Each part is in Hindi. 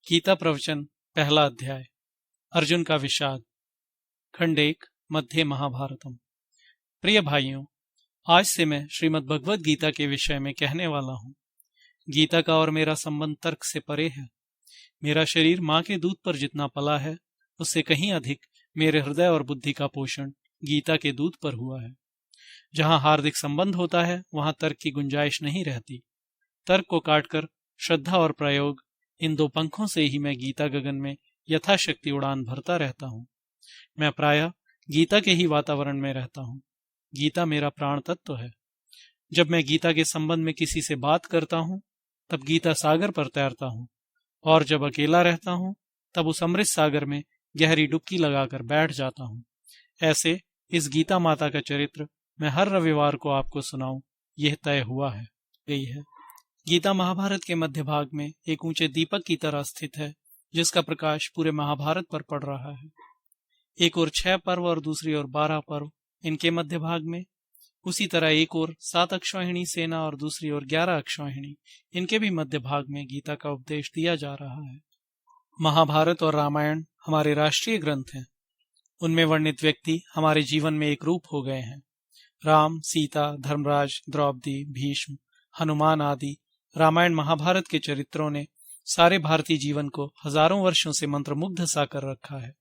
गीता प्रवचन पहला अध्याय अर्जुन का विषाद खंड 1 मध्य महाभारतम। प्रिय भाइयों, आज से मैं श्रीमद् भगवद गीता के विषय में कहने वाला हूँ। गीता का और मेरा संबंध तर्क से परे है। मेरा शरीर माँ के दूध पर जितना पला है, उससे कहीं अधिक मेरे हृदय और बुद्धि का पोषण गीता के दूध पर हुआ है। जहाँ हार्दिक संबंध होता है, वहाँ तर्क की गुंजाइश नहीं रहती। तर्क को काटकर श्रद्धा और प्रयोग, इन दो पंखों से ही मैं गीता गगन में यथाशक्ति उड़ान भरता रहता हूँ। मैं प्रायः गीता के ही वातावरण में रहता हूँ। गीता मेरा प्राण तत्व है। जब मैं गीता के संबंध में किसी से बात करता हूँ, तब गीता सागर पर तैरता हूँ, और जब अकेला रहता हूँ, तब उस अमृत सागर में गहरी डुबकी लगाकर बैठ जाता हूँ। ऐसे इस गीता माता का चरित्र मैं हर रविवार को आपको सुनाऊं, यह तय हुआ है गई है। गीता महाभारत के मध्य भाग में एक ऊंचे दीपक की तरह स्थित है, जिसका प्रकाश पूरे महाभारत पर पड़ रहा है। एक ओर 6 पर्व और दूसरी ओर 12 पर्व इनके मध्य भाग में, उसी तरह एक ओर 7 अक्षौहिणी सेना और दूसरी ओर 11 अक्षौहिणी इनके भी मध्य भाग में गीता का उपदेश दिया जा रहा है। महाभारत और रामायण हमारे राष्ट्रीय ग्रंथ हैं। उनमें वर्णित व्यक्ति हमारे जीवन में एक रूप हो गए हैं। राम, सीता, धर्मराज, द्रौपदी, भीष्म, हनुमान आदि रामायण महाभारत के चरित्रों ने सारे भारतीय जीवन को हजारों वर्षों से मंत्रमुग्ध सा कर रखा है।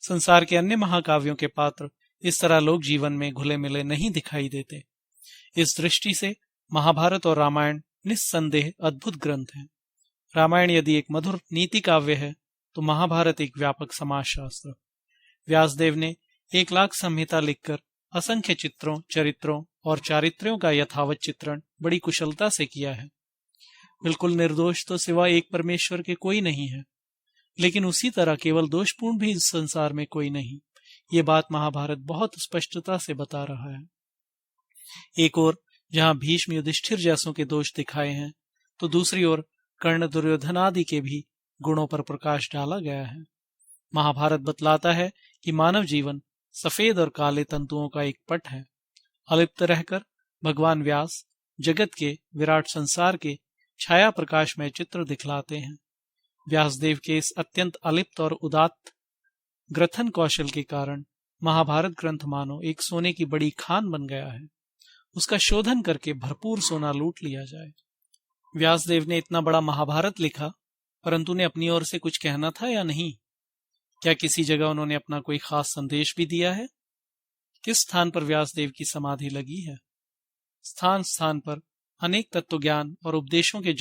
संसार के अन्य महाकाव्यों के पात्र इस तरह लोक जीवन में घुले मिले नहीं दिखाई देते। इस दृष्टि से महाभारत और रामायण निस्संदेह अद्भुत ग्रंथ हैं। रामायण यदि एक मधुर नीति काव्य है, तो महाभारत एक व्यापक समाजशास्त्र। व्यासदेव ने 1 लाख संहिता लिखकर असंख्य चित्रों, चरित्रों और चारित्र्यों का यथावत चित्रण बड़ी कुशलता से किया है। बिल्कुल निर्दोष तो सिवाय एक परमेश्वर के कोई नहीं है, लेकिन उसी तरह केवल दोषपूर्ण भी इस संसार में कोई नहीं। ये बात महाभारत बहुत स्पष्टता से बता रहा है। एक ओर जहां भीष्म, युधिष्ठिर जैसों के दोष दिखाए हैं, तो दूसरी ओर कर्ण, दुर्योधन आदि के भी गुणों पर प्रकाश डाला गया है। महाभारत बतलाता है कि मानव जीवन सफेद और काले तंतुओं का एक पट है। अलिप्त रहकर भगवान व्यास जगत के विराट संसार के छाया प्रकाश में चित्र दिखलाते हैं। व्यासदेव के इस अत्यंत अलिप्त और उदात्त ग्रथन कौशल के कारण महाभारत ग्रंथ मानो एक सोने की बड़ी खान बन गया है। उसका शोधन करके भरपूर सोना लूट लिया जाए। व्यासदेव ने इतना बड़ा महाभारत लिखा, परंतु उन्हें अपनी ओर से कुछ कहना था या नहीं? क्या किसी जगह उन्होंने अपना कोई खास संदेश भी दिया है? किस स्थान पर व्यासदेव की समाधि लगी है? स्थान स्थान पर अनेक तत्वज्ञान और उपदेशों के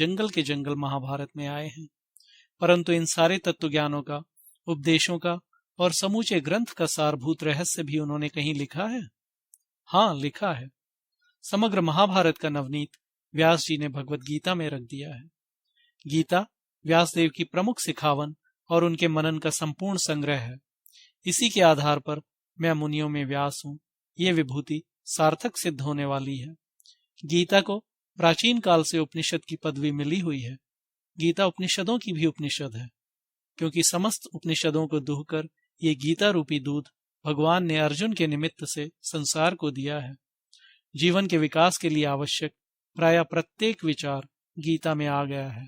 जंगल महाभारत में आए हैं, परंतु इन सारे तत्वज्ञानों का, उपदेशों का और समूचे ग्रंथ का सारभूत रहस्य भी उन्होंने कहीं लिखा है? हाँ, लिखा है। समग्र महाभारत का नवनीत व्यास जी ने भगवत गीता में रख दिया है। गीता व्यासदेव की प्रमुख सिखावन और उनके मनन का संपूर्ण संग्रह है। इसी के आधार पर मैं मुनियों में व्यास हूँ, ये विभूति सार्थक सिद्ध होने वाली है। गीता को प्राचीन काल से उपनिषद की पदवी मिली हुई है। गीता उपनिषदों की भी उपनिषद है, क्योंकि समस्त उपनिषदों को दुहकर ये गीता रूपी दूध भगवान ने अर्जुन के निमित्त से संसार को दिया है। जीवन के विकास के लिए आवश्यक प्रायः प्रत्येक विचार गीता में आ गया है।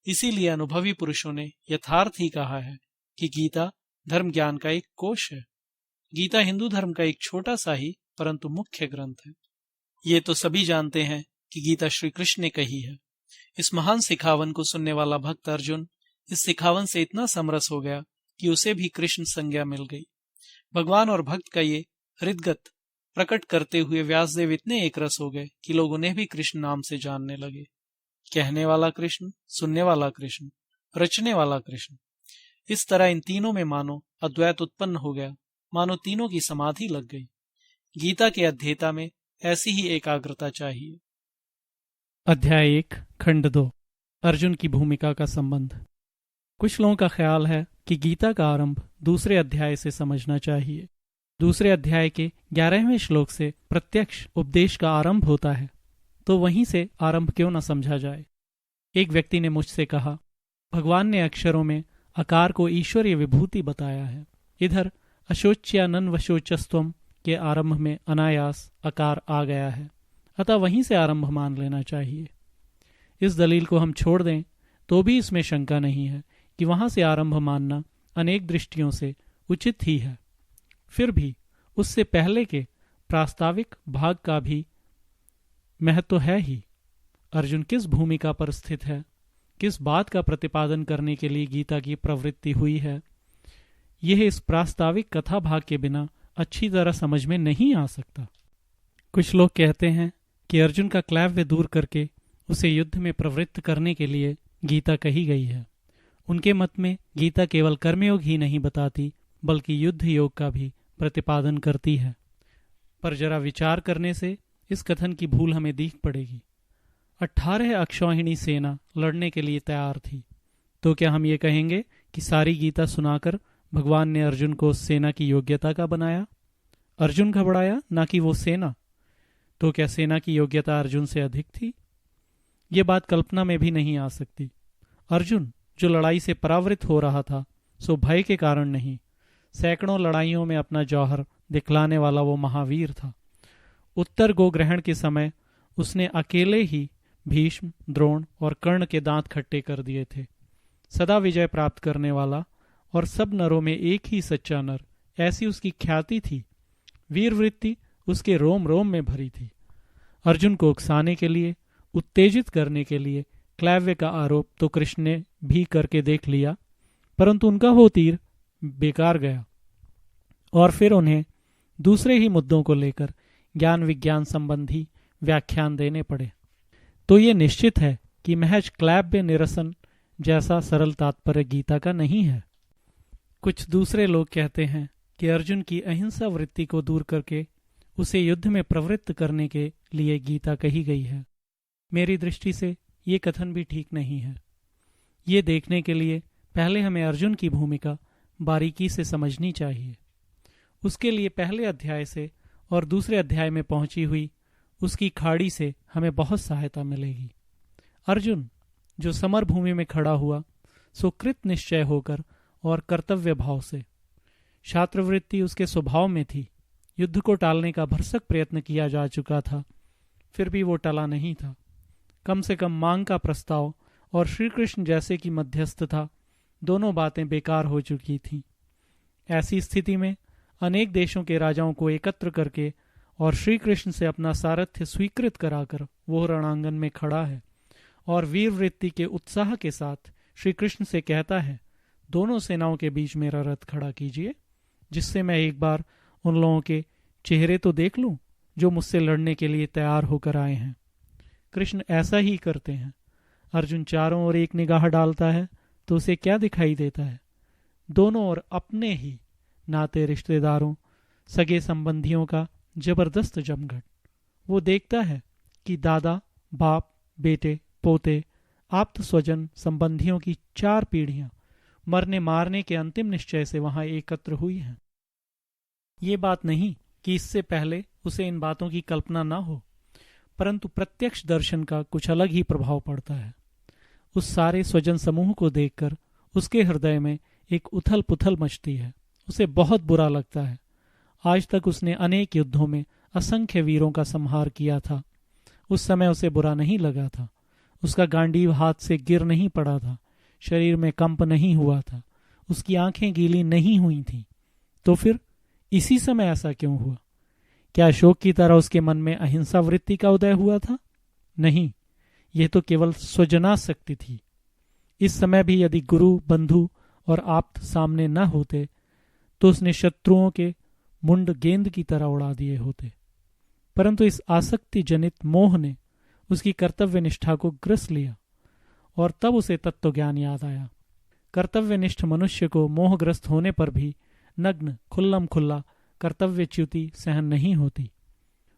इसीलिए अनुभवी पुरुषों ने यथार्थ ही कहा है कि गीता धर्म ज्ञान का एक कोश है। गीता हिंदू धर्म का एक छोटा सा ही परंतु मुख्य ग्रंथ है। ये तो सभी जानते हैं कि गीता श्री कृष्ण ने कही है। इस महान सिखावन को सुनने वाला भक्त अर्जुन इस सिखावन से इतना समरस हो गया कि उसे भी कृष्ण संज्ञा मिल गई। भगवान और भक्त का ये हृदगत प्रकट करते हुए व्यासदेव इतने एक रस हो गए कि लोग उन्हें भी कृष्ण नाम से जानने लगे। कहने वाला कृष्ण, सुनने वाला कृष्ण, रचने वाला कृष्ण। इस तरह इन तीनों में मानो अद्वैत उत्पन्न हो गया, मानो तीनों की समाधि लग गई। गीता के अध्येता में ऐसी ही एकाग्रता चाहिए। अध्याय 1 खंड 2 अर्जुन की भूमिका का संबंध। कुछ लोगों का ख्याल है कि गीता का आरंभ दूसरे अध्याय से समझना चाहिए। दूसरे अध्याय के 11वें श्लोक से प्रत्यक्ष उपदेश का आरंभ होता है, तो वहीं से आरंभ क्यों न समझा जाए। एक व्यक्ति ने मुझसे कहा, भगवान ने अक्षरों में आकार को ईश्वरीय विभूति बताया है। इधर अशोच्यानन्वशोचस्त्वम के आरंभ में अनायास आकार आ गया है, अतः वहीं से आरंभ मान लेना चाहिए। इस दलील को हम छोड़ दें तो भी इसमें शंका नहीं है। कि वहां से आरंभ मानना अनेक दृष्टियों से उचित ही है। फिर भी उससे पहले के प्रास्ताविक भाग का भी महत्व है ही। अर्जुन किस भूमिका पर स्थित है, किस बात का प्रतिपादन करने के लिए गीता की प्रवृत्ति हुई है, यह इस प्रास्ताविक कथा भाग के बिना अच्छी तरह समझ में नहीं आ सकता। कुछ लोग कहते हैं कि अर्जुन का क्लैव्य दूर करके उसे युद्ध में प्रवृत्त करने के लिए गीता कही गई है। उनके मत में गीता केवल कर्मयोग ही नहीं बताती बल्कि युद्ध योग का भी प्रतिपादन करती है। पर जरा विचार करने से इस कथन की भूल हमें दिख पड़ेगी। 18 अक्षौहिणी सेना लड़ने के लिए तैयार थी, तो क्या हम ये कहेंगे कि सारी गीता सुनाकर भगवान ने अर्जुन को उस सेना की योग्यता का बनाया? अर्जुन घबराया, ना कि वो सेना। तो क्या सेना की योग्यता अर्जुन से अधिक थी? ये बात कल्पना में भी नहीं आ सकती। अर्जुन जो लड़ाई से परावृत हो रहा था सो भय के कारण नहीं, सैकड़ों लड़ाइयों में अपना जौहर दिखलाने वाला वो महावीर था। उत्तर गोग्रहण के समय उसने अकेले ही भीष्म, द्रोण और कर्ण के दांत खट्टे कर दिए थे। सदा विजय प्राप्त करने वाला और सब नरों में एक ही सच्चा नर, ऐसी उसकी ख्याति थी। वीर वृत्ति उसके रोम रोम में भरी थी। अर्जुन को उकसाने के लिए, उत्तेजित करने के लिए क्लैव्य का आरोप तो कृष्ण ने भी करके देख लिया, परंतु उनका वो तीर बेकार गया और फिर उन्हें दूसरे ही मुद्दों को लेकर ज्ञान विज्ञान संबंधी व्याख्यान देने पड़े। तो ये निश्चित है कि महज क्लैव्य निरसन जैसा सरल तात्पर्य गीता का नहीं है। कुछ दूसरे लोग कहते हैं कि अर्जुन की अहिंसा वृत्ति को दूर करके उसे युद्ध में प्रवृत्त करने के लिए गीता कही गई है। मेरी दृष्टि से ये कथन भी ठीक नहीं है। ये देखने के लिए पहले हमें अर्जुन की भूमिका बारीकी से समझनी चाहिए। उसके लिए पहले अध्याय से और दूसरे अध्याय में पहुंची हुई उसकी खाड़ी से हमें बहुत सहायता मिलेगी। अर्जुन जो समर भूमि में खड़ा हुआ सो कृत निश्चय होकर और कर्तव्य भाव से, छात्रवृत्ति उसके स्वभाव में थी। युद्ध को टालने का भरसक प्रयत्न किया जा चुका था, फिर भी वो टला नहीं था। कम से कम मांग का प्रस्ताव और श्री कृष्ण जैसे की मध्यस्थता, दोनों बातें बेकार हो चुकी थीं। ऐसी स्थिति में अनेक देशों के राजाओं को एकत्र करके और श्री कृष्ण से अपना सारथ्य स्वीकृत कराकर वो रणांगन में खड़ा है और वीर वृत्ति के उत्साह के साथ श्री कृष्ण से कहता है, दोनों सेनाओं के बीच मेरा रथ खड़ा कीजिए, जिससे मैं एक बार उन लोगों के चेहरे तो देख लूं जो मुझसे लड़ने के लिए तैयार होकर आए हैं। कृष्ण ऐसा ही करते हैं। अर्जुन चारों ओर एक निगाह डालता है तो उसे क्या दिखाई देता है? दोनों ओर अपने ही नाते रिश्तेदारों, सगे संबंधियों का जबरदस्त जमघट। वो देखता है कि दादा, बाप, बेटे, पोते, आप्त स्वजन संबंधियों की 4 पीढ़ियां मरने मारने के अंतिम निश्चय से वहां एकत्र हुई हैं। ये बात नहीं कि इससे पहले उसे इन बातों की कल्पना ना हो, परंतु प्रत्यक्ष दर्शन का कुछ अलग ही प्रभाव पड़ता है। उस सारे स्वजन समूह को देखकर उसके हृदय में एक उथल पुथल मचती है। उसे बहुत बुरा लगता है। आज तक उसने अनेक युद्धों में असंख्य वीरों का संहार किया था। उस समय उसे बुरा नहीं लगा था। उसका गांडीव हाथ से गिर नहीं पड़ा था, शरीर में कंप नहीं हुआ था, उसकी आंखें गीली नहीं हुई थीं। तो फिर इसी समय ऐसा क्यों हुआ? क्या अशोक की तरह उसके मन में अहिंसा वृत्ति का उदय हुआ था? नहीं, यह तो केवल स्वजनासक्ति थी। इस समय भी यदि गुरु, बंधु और आप्त सामने न होते तो उसने शत्रुओं के मुंड गेंद की तरह उड़ा दिए होते। परंतु इस आसक्ति जनित मोह ने उसकी कर्तव्य निष्ठा को ग्रस लिया और तब उसे तत्व ज्ञान याद आया। कर्तव्यनिष्ठ मनुष्य को मोहग्रस्त होने पर भी नग्न खुल्लम खुल्ला कर्तव्यच्युति सहन नहीं होती।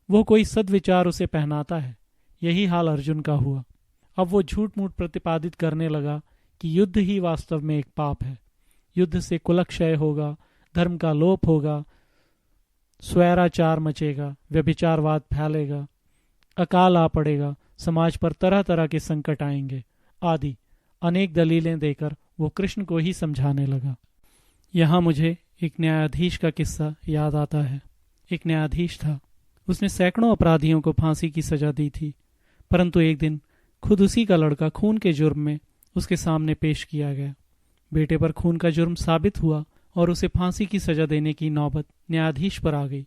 वो कोई सद्विचार उसे पहनाता है। यही हाल अर्जुन का हुआ। अब वो झूठ मूठ प्रतिपादित करने लगा कि युद्ध ही वास्तव में एक पाप है। युद्ध से कुलक्षय होगा, धर्म का लोप होगा, स्वैराचार मचेगा, व्यभिचारवाद फैलेगा, अकाल आ पड़ेगा, समाज पर तरह तरह के संकट आएंगे आदि अनेक दलीलें देकर वो कृष्ण को ही समझाने लगा। यहाँ मुझे एक न्यायाधीश का किस्सा याद आता है। एक न्यायाधीश था। उसने सैकड़ों अपराधियों को फांसी की सजा दी थी, परंतु एक दिन खुद उसी का लड़का खून के जुर्म में उसके सामने पेश किया गया। बेटे पर खून का जुर्म साबित हुआ और उसे फांसी की सजा देने की नौबत न्यायाधीश पर आ गई,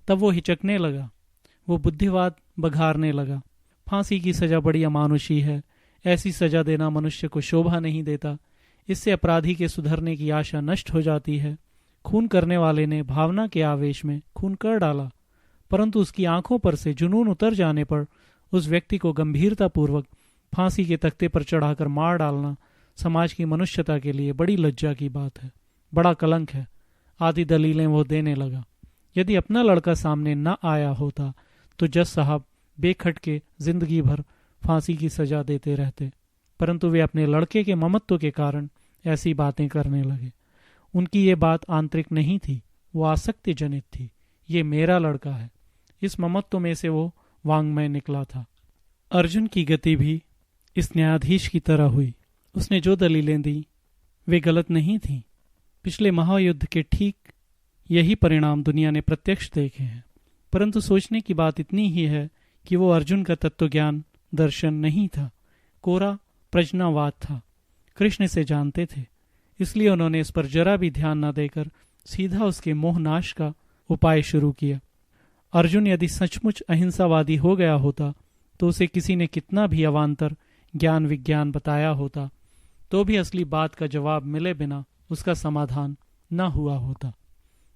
तब वो हिचकने लगा, वो बुद्धिवाद बघारने लगा। फांसी की सजा बड़ी अमानुषी है, ऐसी सजा देना मनुष्य को शोभा नहीं देता, इससे अपराधी के सुधरने की आशा नष्ट हो जाती है। खून करने वाले ने भावना के आवेश में खून कर डाला, परंतु उसकी आंखों पर से जुनून उतर जाने पर उस व्यक्ति को गंभीरतापूर्वक फांसी के तख्ते पर चढ़ाकर मार डालना समाज की मनुष्यता के लिए बड़ी लज्जा की बात है, बड़ा कलंक है आदि दलीलें वो देने लगा। यदि अपना लड़का सामने न आया होता तो जज साहब बेखटके जिंदगी भर फांसी की सजा देते रहते, परंतु वे अपने लड़के के ममत्व के कारण ऐसी बातें करने लगे। उनकी ये बात आंतरिक नहीं थी, वो आसक्ति जनित थी। ये मेरा लड़का है, इस ममत्व में से वो वांग्मय निकला था। अर्जुन की गति भी इस न्यायाधीश की तरह हुई। उसने जो दलीलें दी वे गलत नहीं थीं। पिछले महायुद्ध के ठीक यही परिणाम दुनिया ने प्रत्यक्ष देखे हैं, परंतु सोचने की बात इतनी ही है कि वो अर्जुन का तत्वज्ञान दर्शन नहीं था, कोरा प्रज्ञावाद था। कृष्ण इसे जानते थे, इसलिए उन्होंने इस पर जरा भी ध्यान न देकर सीधा उसके मोहनाश का उपाय शुरू किया। अर्जुन यदि सचमुच अहिंसावादी हो गया होता तो उसे किसी ने कितना भी अवान्तर ज्ञान विज्ञान बताया होता तो भी असली बात का जवाब मिले बिना उसका समाधान न हुआ होता।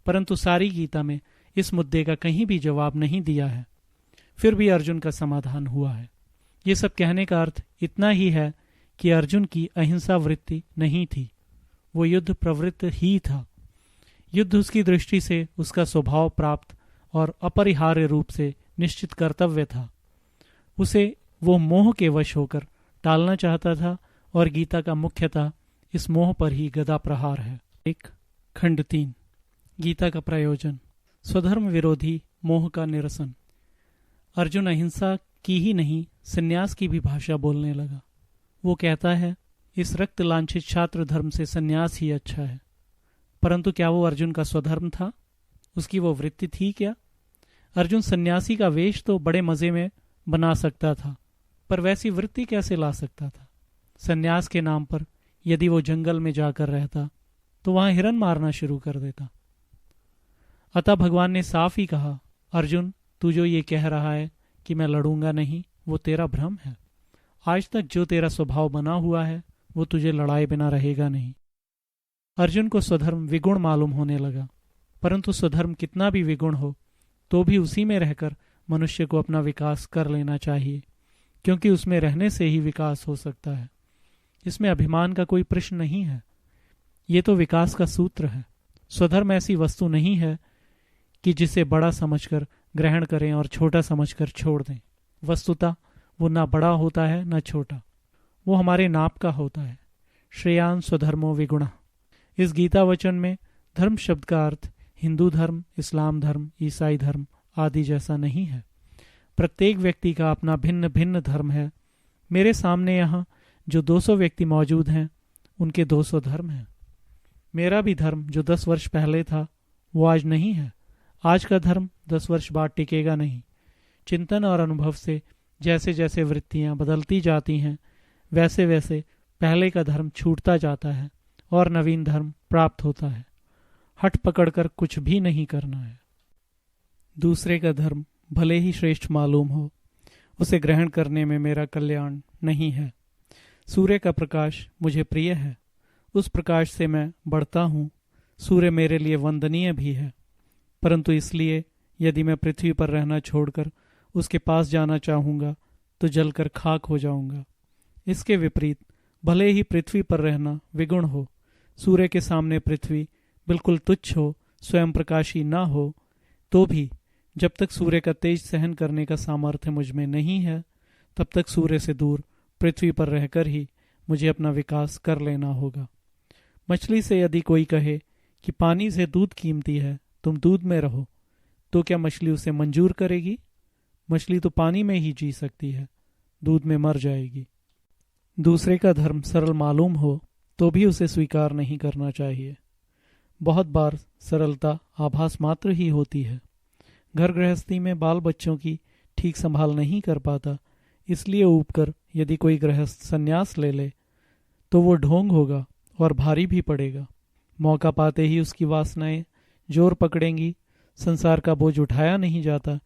परंतु सारी गीता में इस मुद्दे का कहीं भी जवाब नहीं दिया है, फिर भी अर्जुन का समाधान हुआ है। ये सब कहने का अर्थ इतना ही है कि अर्जुन की अहिंसा वृत्ति नहीं थी, वो युद्ध प्रवृत्त ही था। युद्ध उसकी दृष्टि से उसका स्वभाव प्राप्त और अपरिहार्य रूप से निश्चित कर्तव्य था। उसे वो मोह के वश होकर टालना चाहता था और गीता का मुख्यतः इस मोह पर ही गदा प्रहार है। एक खंड 3 गीता का प्रयोजन, स्वधर्म विरोधी मोह का निरसन। अर्जुन अहिंसा की ही नहीं संन्यास की भी भाषा बोलने लगा। वो कहता है इस रक्त लांछित छात्र धर्म से संन्यास ही अच्छा है, परंतु क्या वो अर्जुन का स्वधर्म था? उसकी वो वृत्ति थी क्या? अर्जुन सन्यासी का वेश तो बड़े मजे में बना सकता था, पर वैसी वृत्ति कैसे ला सकता था? सन्यास के नाम पर यदि वो जंगल में जाकर रहता तो वहां हिरन मारना शुरू कर देता। अतः भगवान ने साफ ही कहा, अर्जुन तू जो ये कह रहा है कि मैं लड़ूंगा नहीं, वो तेरा भ्रम है। आज तक जो तेरा स्वभाव बना हुआ है वो तुझे लड़ाए बिना रहेगा नहीं। अर्जुन को स्वधर्म विगुण मालूम होने लगा, परंतु स्वधर्म कितना भी विगुण हो तो भी उसी में रहकर मनुष्य को अपना विकास कर लेना चाहिए, क्योंकि उसमें रहने से ही विकास हो सकता है। इसमें अभिमान का कोई प्रश्न नहीं है, ये तो विकास का सूत्र है। स्वधर्म ऐसी वस्तु नहीं है कि जिसे बड़ा समझकर ग्रहण करें और छोटा समझकर छोड़ दें। वस्तुतः वो ना बड़ा होता है न छोटा, वो हमारे नाप का होता है। श्रेयान स्वधर्मो विगुणः। इस गीता वचन में धर्म शब्द का अर्थ हिंदू धर्म, इस्लाम धर्म, ईसाई धर्म आदि जैसा नहीं है। प्रत्येक व्यक्ति का अपना भिन्न भिन्न धर्म है। मेरे सामने यहाँ जो 200 व्यक्ति मौजूद हैं उनके 200 धर्म हैं। मेरा भी धर्म जो 10 वर्ष पहले था वो आज नहीं है। आज का धर्म 10 वर्ष बाद टिकेगा नहीं। चिंतन और अनुभव से जैसे जैसे वृत्तियां बदलती जाती हैं वैसे वैसे पहले का धर्म छूटता जाता है और नवीन धर्म प्राप्त होता है। हट पकड़कर कुछ भी नहीं करना है। दूसरे का धर्म भले ही श्रेष्ठ मालूम हो, उसे ग्रहण करने में मेरा कल्याण नहीं है। सूर्य का प्रकाश मुझे प्रिय है, उस प्रकाश से मैं बढ़ता हूँ। सूर्य मेरे लिए वंदनीय भी है, परंतु इसलिए यदि मैं पृथ्वी पर रहना छोड़कर उसके पास जाना चाहूँगा तो जलकर खाक हो जाऊँगा। इसके विपरीत भले ही पृथ्वी पर रहना विगुण हो, सूर्य के सामने पृथ्वी बिल्कुल तुच्छ हो, स्वयं प्रकाशी ना हो, तो भी जब तक सूर्य का तेज सहन करने का सामर्थ्य मुझ में नहीं है तब तक सूर्य से दूर पृथ्वी पर रहकर ही मुझे अपना विकास कर लेना होगा। मछली से यदि कोई कहे कि पानी से दूध कीमती है, तुम दूध में रहो, तो क्या मछली उसे मंजूर करेगी? मछली तो पानी में ही जी सकती है, दूध में मर जाएगी। दूसरे का धर्म सरल मालूम हो तो भी उसे स्वीकार नहीं करना चाहिए। बहुत बार सरलता आभास मात्र ही होती है। घर गृहस्थी में बाल बच्चों की ठीक संभाल नहीं कर पाता, इसलिए ऊब कर यदि कोई गृहस्थ संन्यास ले ले तो वो ढोंग होगा और भारी भी पड़ेगा। मौका पाते ही उसकी वासनाएं जोर पकड़ेंगी। संसार का बोझ उठाया नहीं जाता,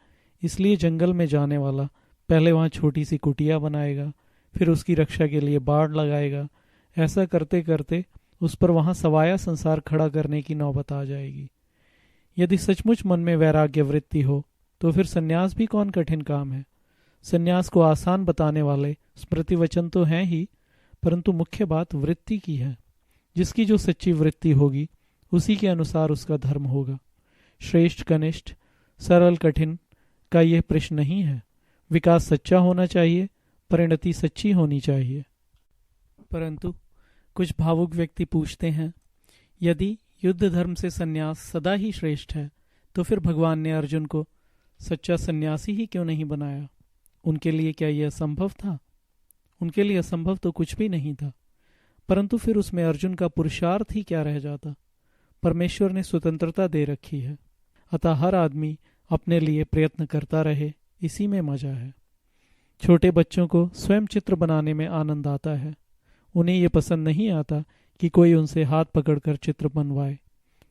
इसलिए जंगल में जाने वाला पहले वहाँ छोटी सी कुटिया बनाएगा, फिर उसकी रक्षा के लिए बाड़ लगाएगा। ऐसा करते करते उस पर वहाँ सवाया संसार खड़ा करने की नौबत आ जाएगी। यदि सचमुच मन में वैराग्य वृत्ति हो तो फिर सन्यास भी कौन कठिन काम है। सन्यास को आसान बताने वाले स्मृति वचन तो हैं ही, परंतु मुख्य बात वृत्ति की है। जिसकी जो सच्ची वृत्ति होगी उसी के अनुसार उसका धर्म होगा। श्रेष्ठ कनिष्ठ, सरल कठिन का यह प्रश्न नहीं है। विकास सच्चा होना चाहिए, परिणति सच्ची होनी चाहिए। परंतु कुछ भावुक व्यक्ति पूछते हैं, यदि युद्ध धर्म से सन्यास सदा ही श्रेष्ठ है तो फिर भगवान ने अर्जुन को सच्चा सन्यासी ही क्यों नहीं बनाया? उनके लिए क्या यह असंभव था? उनके लिए असंभव तो कुछ भी नहीं था, परंतु फिर उसमें अर्जुन का पुरुषार्थ ही क्या रह जाता? परमेश्वर ने स्वतंत्रता दे रखी है, अतः हर आदमी अपने लिए प्रयत्न करता रहे, इसी में मजा है। छोटे बच्चों को स्वयं चित्र बनाने में आनंद आता है। उन्हें ये पसंद नहीं आता कि कोई उनसे हाथ पकड़कर चित्र बनवाए।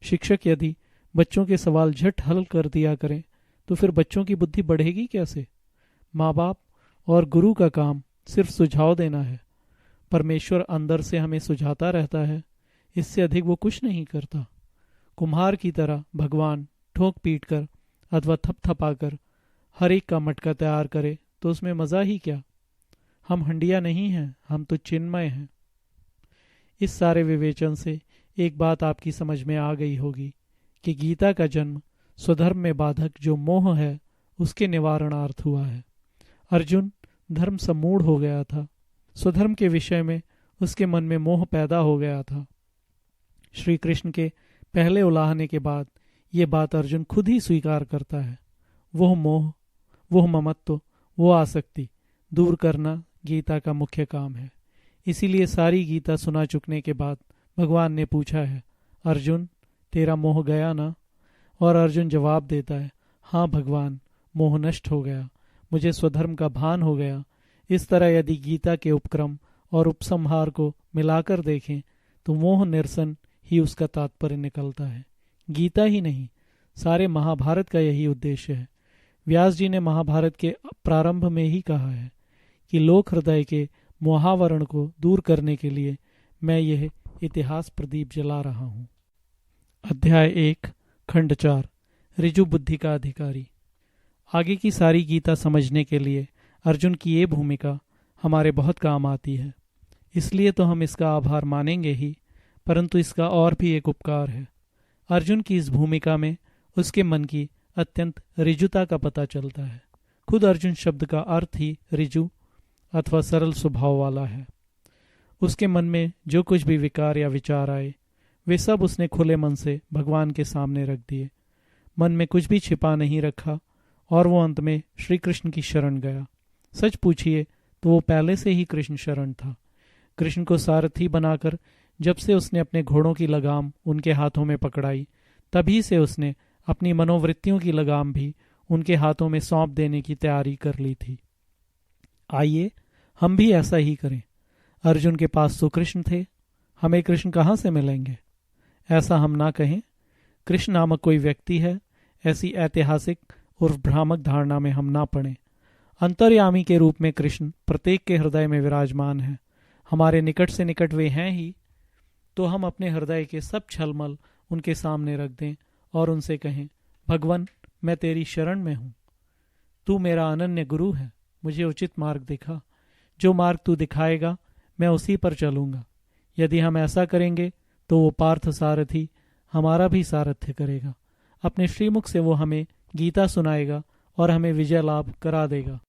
शिक्षक यदि बच्चों के सवाल झट हल कर दिया करें तो फिर बच्चों की बुद्धि बढ़ेगी कैसे? माँ बाप और गुरु का काम सिर्फ सुझाव देना है। परमेश्वर अंदर से हमें सुझाता रहता है, इससे अधिक वो कुछ नहीं करता। कुम्हार की तरह भगवान ठोक पीट कर अथवा थपथपाकर हर एक का मटका तैयार करे तो उसमें मजा ही क्या? हम हंडिया नहीं हैं, हम तो चिन्मय हैं। इस सारे विवेचन से एक बात आपकी समझ में आ गई होगी कि गीता का जन्म स्वधर्म में बाधक जो मोह है उसके निवारणार्थ हुआ है। अर्जुन धर्म सम्मूढ़ हो गया था, स्वधर्म के विषय में उसके मन में मोह पैदा हो गया था। श्री कृष्ण के पहले उलाहने के बाद ये बात अर्जुन खुद ही स्वीकार करता है। वह मोह, वह ममत्व, वो आसक्ति दूर करना गीता का मुख्य काम है। इसीलिए सारी गीता सुना चुकने के बाद भगवान ने पूछा है, अर्जुन तेरा मोह गया ना? और अर्जुन जवाब देता है, हाँ भगवान, मोह नष्ट हो गया, मुझे स्वधर्म का भान हो गया। इस तरह यदि गीता के उपक्रम और उपसंहार को मिलाकर देखें तो मोह निरसन ही उसका तात्पर्य निकलता है। गीता ही नहीं, सारे महाभारत का यही उद्देश्य है। व्यास जी ने महाभारत के प्रारंभ में ही कहा है कि लोक हृदय के मोहावरण को दूर करने के लिए मैं यह इतिहास प्रदीप जला रहा हूँ। अध्याय 1 खंड 4 ऋजु बुद्धि का अधिकारी। आगे की सारी गीता समझने के लिए अर्जुन की ये भूमिका हमारे बहुत काम आती है, इसलिए तो हम इसका आभार मानेंगे ही, परंतु इसका और भी एक उपकार है। अर्जुन की इस भूमिका में उसके मन की अत्यंत ऋजुता का पता चलता है। खुद अर्जुन शब्द का अर्थ ही ऋजु अथवा सरल स्वभाव वाला है। उसके मन में जो कुछ भी विकार या विचार आए वे सब उसने खुले मन से भगवान के सामने रख दिए। मन में कुछ भी छिपा नहीं रखा और वो अंत में श्री कृष्ण की शरण गया। सच पूछिए तो वो पहले से ही कृष्ण शरण था। कृष्ण को सारथी बनाकर जब से उसने अपने घोड़ों की लगाम उनके हाथों में पकड़ाई, तभी से उसने अपनी मनोवृत्तियों की लगाम भी उनके हाथों में सौंप देने की तैयारी कर ली थी। आइए हम भी ऐसा ही करें। अर्जुन के पास तो कृष्ण थे, हमें कृष्ण कहाँ से मिलेंगे? ऐसा हम ना कहें। कृष्ण नामक कोई व्यक्ति है, ऐसी ऐतिहासिक और भ्रामक धारणा में हम ना पड़ें। अंतर्यामी के रूप में कृष्ण प्रत्येक के हृदय में विराजमान है। हमारे निकट से निकट वे हैं ही, तो हम अपने हृदय के सब छलमल उनके सामने रख दें और उनसे कहें, भगवान मैं तेरी शरण में हूँ, तू मेरा अनन्य गुरु है, मुझे उचित मार्ग दिखा। जो मार्ग तू दिखाएगा मैं उसी पर चलूंगा। यदि हम ऐसा करेंगे तो वो पार्थ सारथी हमारा भी सारथ्य करेगा। अपने श्रीमुख से वो हमें गीता सुनाएगा और हमें विजय लाभ करा देगा।